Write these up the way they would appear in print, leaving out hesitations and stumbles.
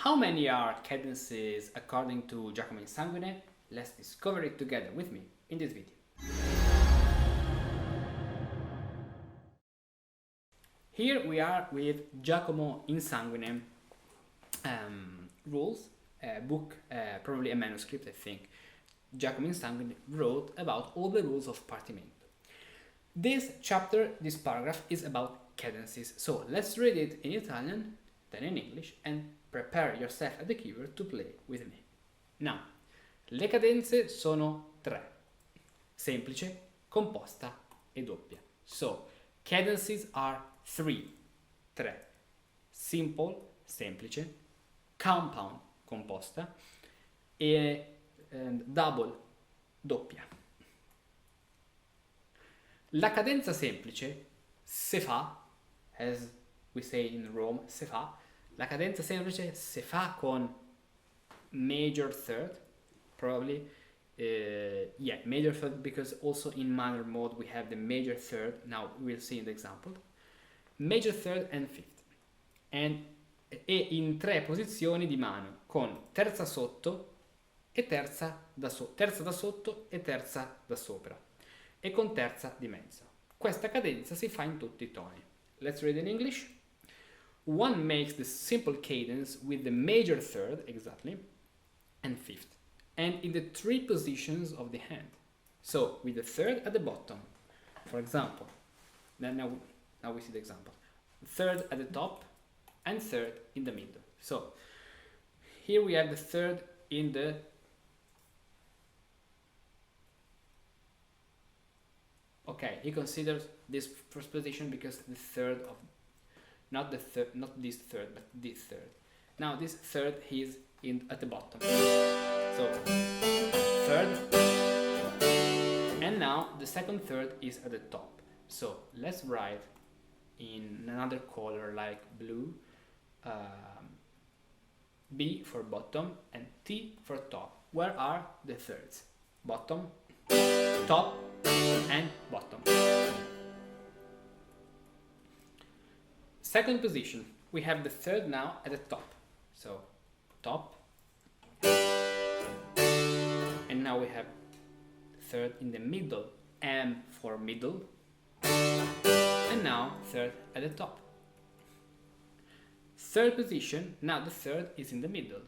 How many are cadences according to Giacomo Insanguine? Let's discover it together with me in this video. Here we are with Giacomo Insanguine rules, a book, probably a manuscript, I think. Giacomo Insanguine wrote about all the rules of Partimento. This chapter, this paragraph, is about cadences. So let's read it in Italian, then in English, and prepare yourself at the keyboard to play with me. Now, le cadenze sono tre: semplice, composta e doppia. So, cadences are three, tre: simple, semplice, compound, composta, and double, doppia. La cadenza semplice, se fa, as we say in Rome, se fa. La cadenza semplice se fa con major third, probably. Major third, because also in minor mode we have the major third. Now we'll see in the example. Major third and fifth. E in tre posizioni di mano, con terza sotto e terza da sotto e terza da sopra, e con terza di mezzo. Questa cadenza si fa in tutti i toni. Let's read in English. One makes the simple cadence with the major third, exactly, and fifth, and in the three positions of the hand. So, with the third at the bottom, for example. Now we see the example. Third at the top, and third in the middle. So, here we have the third in the he considers this first position because the third of not this third, but this third. Now this third is at the bottom. So third, and now the second third is at the top. So let's write in another color like blue, B for bottom and T for top. Where are the thirds? Bottom, top, and bottom. Second position, we have the third now at the top. So top, and now we have third in the middle, M for middle, and now third at the top. Third position, now the third is in the middle,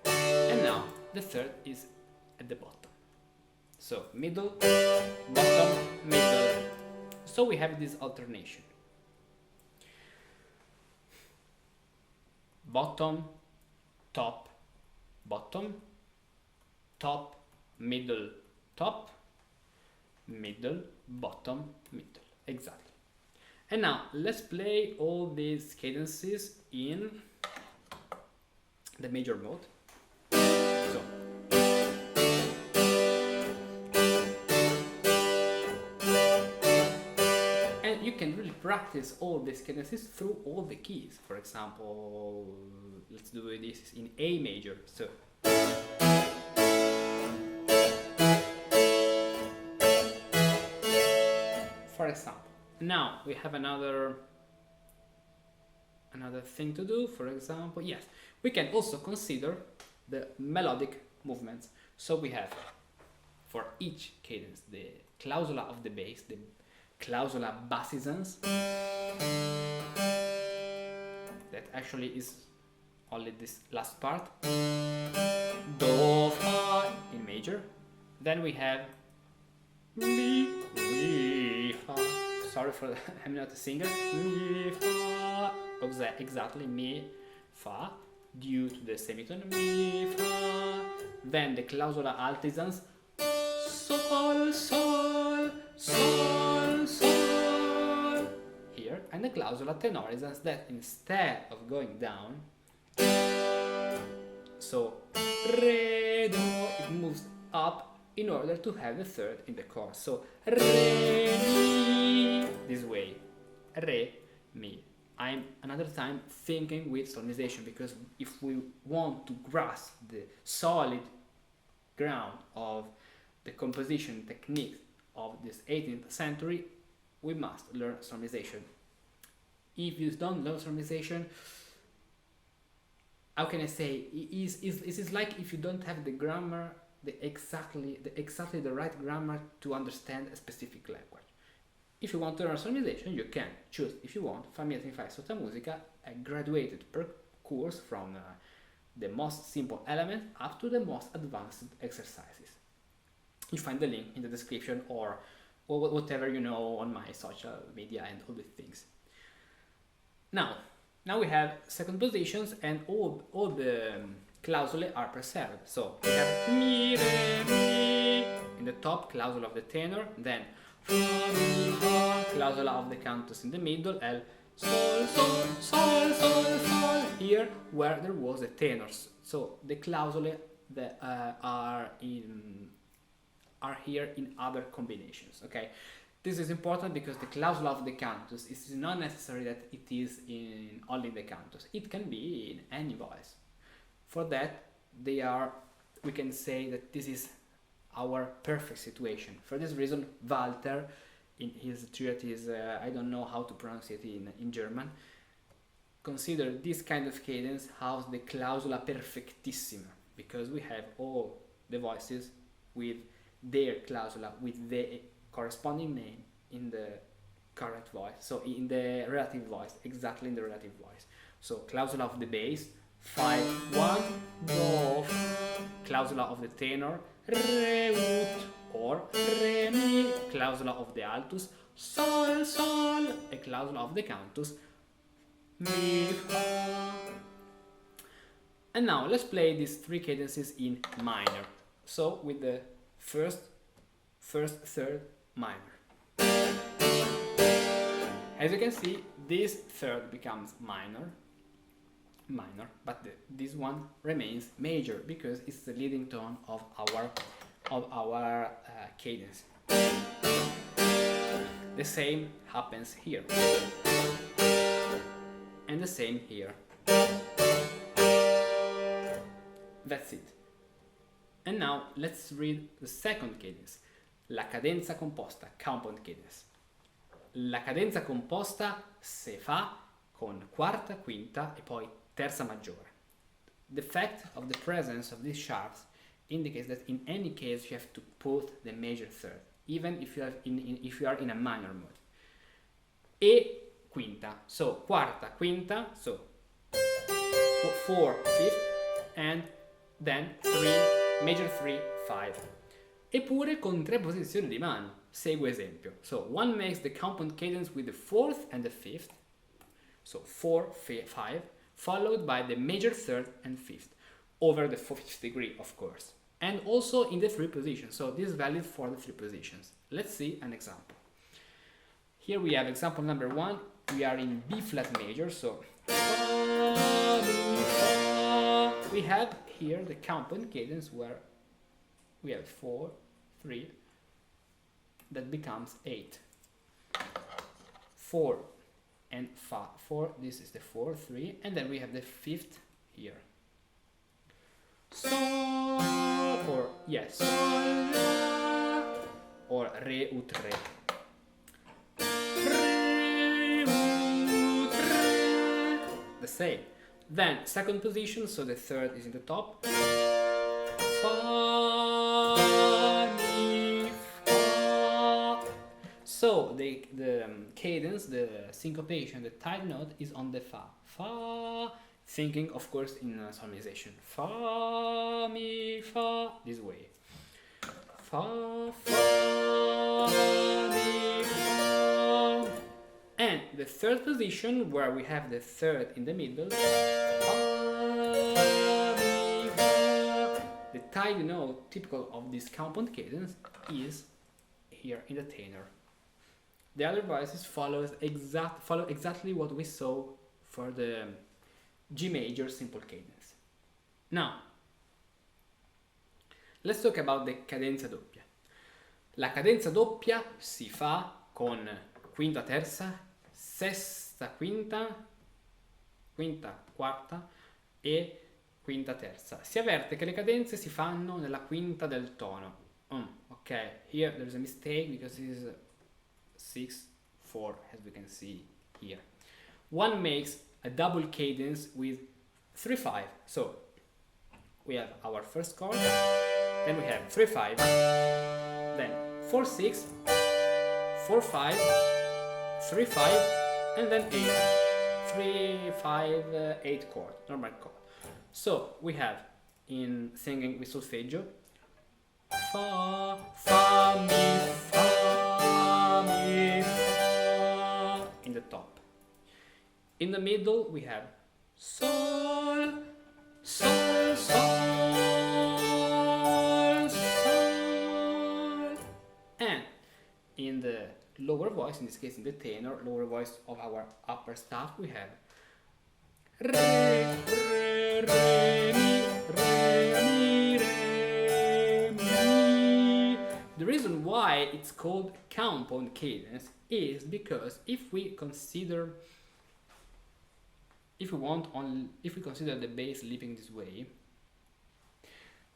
and now the third is at the bottom. So middle, bottom, middle. So we have this alternation. Bottom, top, bottom, top, middle, top, middle, bottom, middle. Exactly. And now let's play all these cadences in the major mode. So you can really practice all these cadences through all the keys. For example, let's do this in A major. So for example, now we have another thing to do. For example, yes, we can also consider the melodic movements. So we have for each cadence the clausula of the bass, the clausula bassizans, that actually is only this last part, do, fa in major. Then we have mi, fa. Sorry for that, I'm not a singer. Mi, fa, exactly, mi, fa, due to the semitone, mi, fa. Then the clausula altizans, sol, sol, sol, sol, here, and the clausula tenorizans, that instead of going down, so re, do, it moves up in order to have the third in the chorus. So re, mi, this way, re, mi. I'm another time thinking with solmisation, because if we want to grasp the solid ground of the composition techniques of this 18th century, we must learn solmisation. If you don't know solmisation, how can I say, it is like if you don't have the grammar, exactly the right grammar to understand a specific language. If you want to learn solmisation, you can choose, if you want, Famiglia 35 Tota Musica, a graduated course from the most simple element up to the most advanced exercises. You find the link in the description or whatever you know on my social media and all the things. Now we have second positions and all the clausulae are preserved. So we have mi, re, mi in the top, clausula of the tenor, then fa, mi, fa, clausula of the cantus in the middle, el, sol, sol, sol, sol, sol, here where there was a tenor. So the clausulae that are here in other combinations, okay? This is important because the clausula of the cantus is not necessary that it is only in the cantus. It can be in any voice. For that, we can say that this is our perfect situation. For this reason, Walter, in his treatise, I don't know how to pronounce it in German, consider this kind of cadence as the clausula perfectissima, because we have all the voices with their clausula, with the corresponding name in the current voice, so in the relative voice, exactly in the relative voice. So clausula of the bass, 5, 1, do, clausula of the tenor, re, ut, or re, mi, clausula of the altus, sol, sol, a clausula of the cantus, mi, fa. And now let's play these three cadences in minor. So with the first, third, minor. As you can see, this third becomes minor, but this one remains major because it's the leading tone of our cadence. The same happens here, and the same here. That's it. And now let's read the second cadence, la cadenza composta, counterpoint cadence. La cadenza composta si fa con quarta, quinta e poi terza maggiore. The fact of the presence of these sharps indicates that in any case you have to put the major third, even if you are in a minor mode. E quinta, so quarta, quinta, so 4, 5th, and then 3, major 3, 5. Eppure con tre posizioni di mano. Segue esempio. So one makes the counterpoint cadence with the 4th and the 5th. So 4, 5, followed by the major 3rd and 5th, over the 5th degree, of course. And also in the 3 positions. So this is valid for the 3 positions. Let's see an example. Here we have example number 1. We are in B flat major, so we have here the counterpoint cadence where we have 4, 3, that becomes 8. 4 and 5, 4, this is the 4, 3, and then we have the 5th here. Sol, or yes, sol, la, or re, ut, re. Re, ut, re. The same. Then second position, so the 3rd is in the top. Fa, mi, fa. So the cadence, the syncopation, the tight note is on the fa. Fa, thinking of course in solmisation. Fa, mi, fa, this way. Fa, fa, mi, fa. And the third position, where we have the 3rd in the middle, fa, mi, fa. The tight note typical of this counterpoint cadence is here in the tenor. The other voices follow exactly what we saw for the G major simple cadence. Now, let's talk about the cadenza doppia. La cadenza doppia si fa con quinta terza, sesta quinta, quinta quarta e quinta terza. Si avverte che le cadenze si fanno nella quinta del tono. Okay, here there's a mistake because this is 6, 4, as we can see here. One makes a double cadence with 3-5. So we have our first chord, then we have 3-5, then 4-6, 4-5, 3-5, and then 8. 3-5-8 chord, normal chord. So we have in singing with solfeggio, fa, fa, mi, fa, mi, fa in the top. In the middle we have sol, sol, sol, sol. And in the lower voice, in this case in the tenor, lower voice of our upper staff, we have re, re, re, mi, re, mi, re, mi. The reason why it's called counterpoint cadence is because if we consider the bass leaping this way,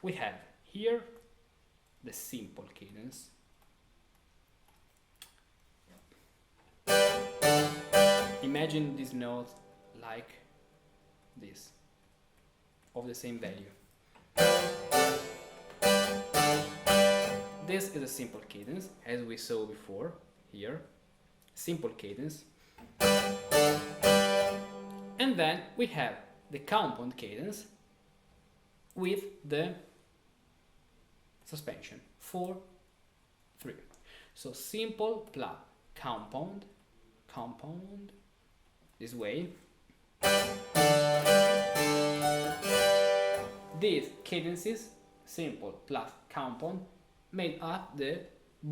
we have here the simple cadence. Imagine these notes like this, of the same value. This is a simple cadence, as we saw before here. Simple cadence. And then we have the counterpoint cadence with the suspension 4-3. So simple plus compound, this way. These cadences, simple plus compound, made up the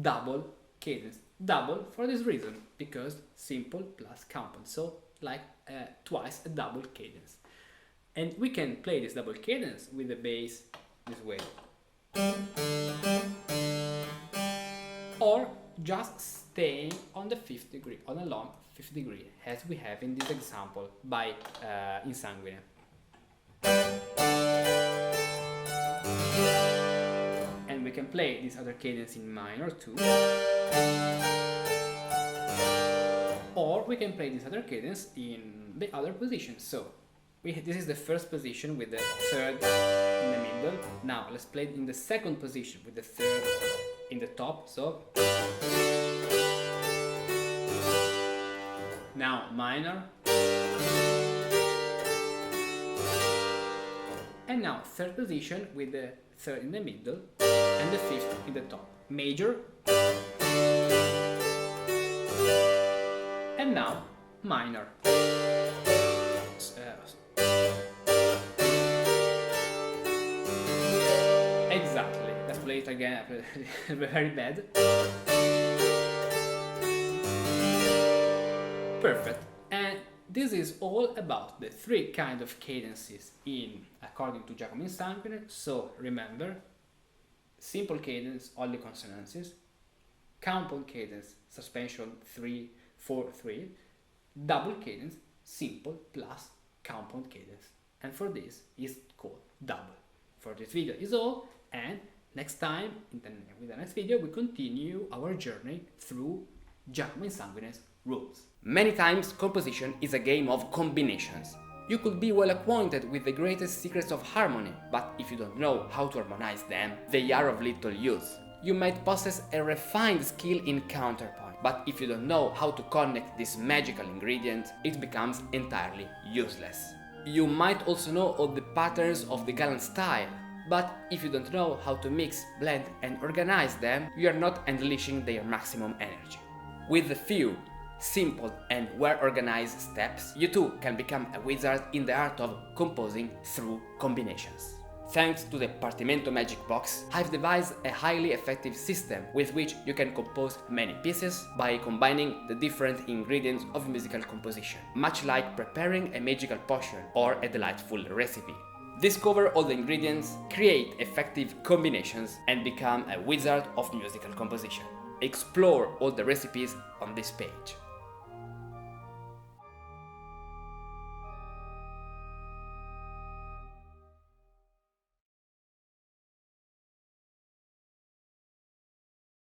double cadence. Double for this reason, because simple plus compound, so like twice a double cadence. And we can play this double cadence with the bass this way. Or just staying on the 5th degree, on a long 5th degree, as we have in this example by Insanguine. And we can play this other cadence in minor too. Or we can play this other cadence in the other position. So this is the first position with the 3rd in the middle. Now let's play it in the second position with the 3rd in the top. So now minor, and now 3rd position with the 3rd in the middle and the 5th in the top. Major, and now minor. Exactly. Let's play it again. Very bad. Perfect. And this is all about the 3 kind of cadences according to Giacomo Insanguine. So remember, simple cadence, only consonances, counterpoint cadence, suspension 3-4-3, double cadence, simple plus counterpoint cadence. And for this is called double. For this video is all, and next time, with the next video, we continue our journey through Giacomo Insanguine's rules. Many times composition is a game of combinations. You could be well acquainted with the greatest secrets of harmony, but if you don't know how to harmonize them, they are of little use. You might possess a refined skill in counterpoint, but if you don't know how to connect this magical ingredient, it becomes entirely useless. You might also know all the patterns of the gallant style, but if you don't know how to mix, blend and organize them, you are not unleashing their maximum energy. With a few simple and well-organized steps, you too can become a wizard in the art of composing through combinations. Thanks to the Partimento magic box, I've devised a highly effective system with which you can compose many pieces by combining the different ingredients of musical composition, much like preparing a magical potion or a delightful recipe. Discover all the ingredients, create effective combinations, and become a wizard of musical composition. Explore all the recipes on this page.